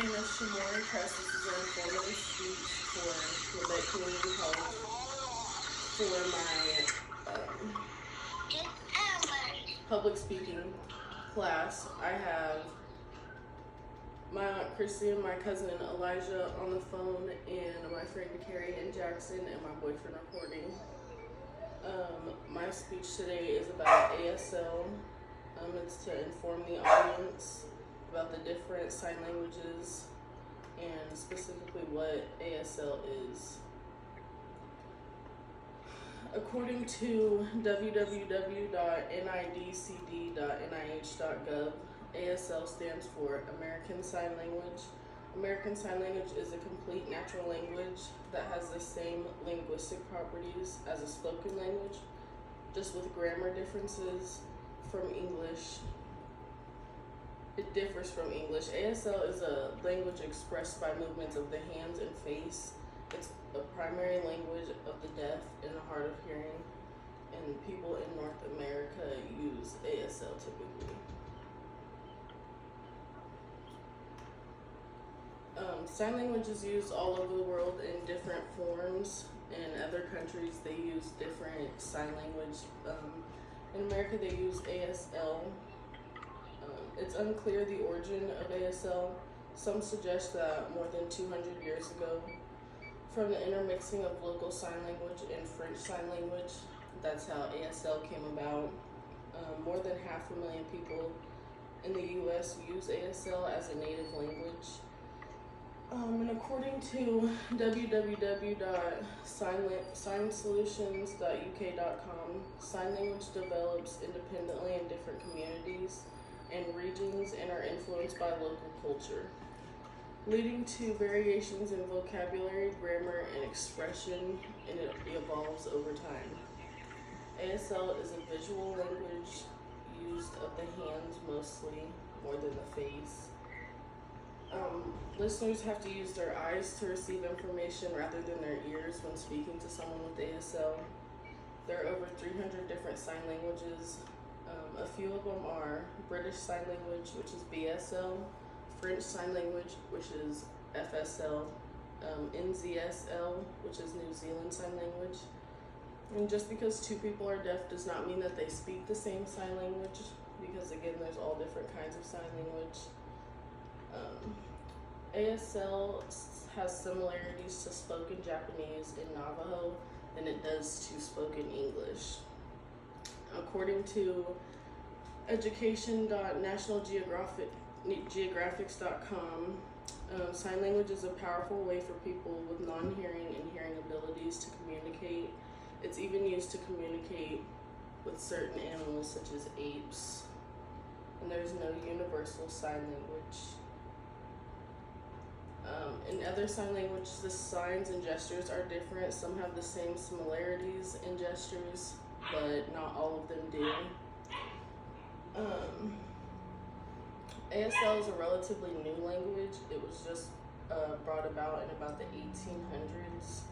name is Shamori Kress. This is an informative speech for Quebec Community College for my public speaking class. I have my Aunt Chrissy and my cousin Elijah on the phone, and my friend Carrie and Jackson, and my boyfriend recording. My speech today is about ASL. It's to inform the audience about the different sign languages and specifically what ASL is. According to www.nidcd.nih.gov, ASL stands for American Sign Language. American Sign Language is a complete natural language that has the same linguistic properties as a spoken language, just with grammar differences from English. It differs from English. ASL is a language expressed by movements of the hands and face. It's a primary language of the deaf and the hard of hearing, and people in North America use ASL typically. Sign language is used all over the world in different forms. In other countries, they use different sign language. In America, they use ASL. It's unclear the origin of ASL. Some suggest that more than 200 years ago, from the intermixing of local sign language and French Sign Language, that's how ASL came about. More than 500,000 people in the U.S. use ASL as a native language. And according to www.signsolutions.uk.com, sign language develops independently in different communities and regions and are influenced by local culture, leading to variations in vocabulary, grammar, and expression, and it evolves over time. ASL is a visual language used of the hands mostly, more than the face. Listeners have to use their eyes to receive information rather than their ears when speaking to someone with ASL. There are over 300 different sign languages. A few of them are British Sign Language, which is BSL, French Sign Language, which is FSL, NZSL, which is New Zealand Sign Language. And just because two people are deaf does not mean that they speak the same sign language, because again, there's all different kinds of sign language. ASL has similarities to spoken Japanese in Navajo than it does to spoken English. According to education.nationalgeographics.com, sign language is a powerful way for people with non-hearing and hearing abilities to communicate. It's even used to communicate with certain animals such as apes. And there's no universal sign language. In other sign languages, the signs and gestures are different. Some have the same similarities in gestures, but not all of them do. ASL is a relatively new language. It was just brought about in about the 1800s.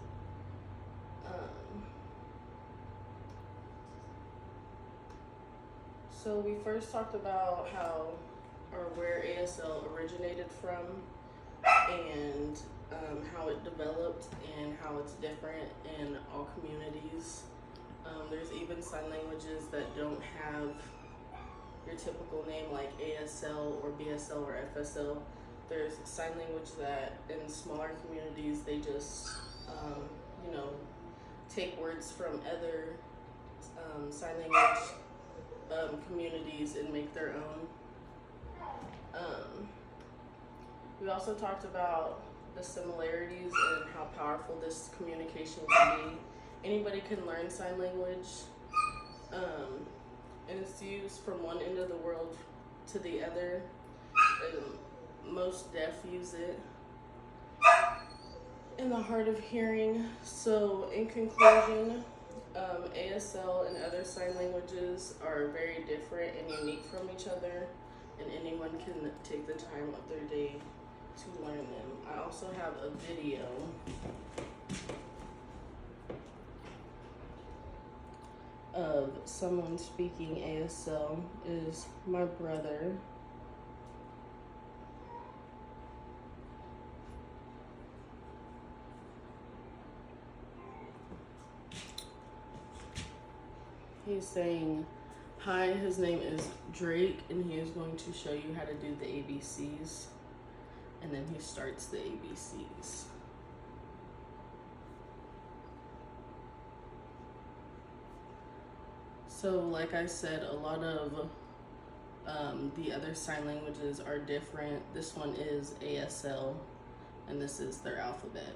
So we first talked about how or where ASL originated from, and how it developed and how it's different in all communities. There's even sign languages that don't have your typical name like ASL or BSL or FSL. There's sign language that in smaller communities they just take words from other sign language communities and make their own. We also talked about the similarities and how powerful this communication can be. Anybody can learn sign language, and it's used from one end of the world to the other. Most deaf use it in the hard of hearing. So in conclusion, ASL and other sign languages are very different and unique from each other, and anyone can take the time of their day to learn them. I also have a video of someone speaking ASL. Is my brother. He's saying, hi, his name is Drake, and he is going to show you how to do the ABCs. And then he starts the ABCs. So, like I said, a lot of the other sign languages are different. This one is ASL, and this is their alphabet.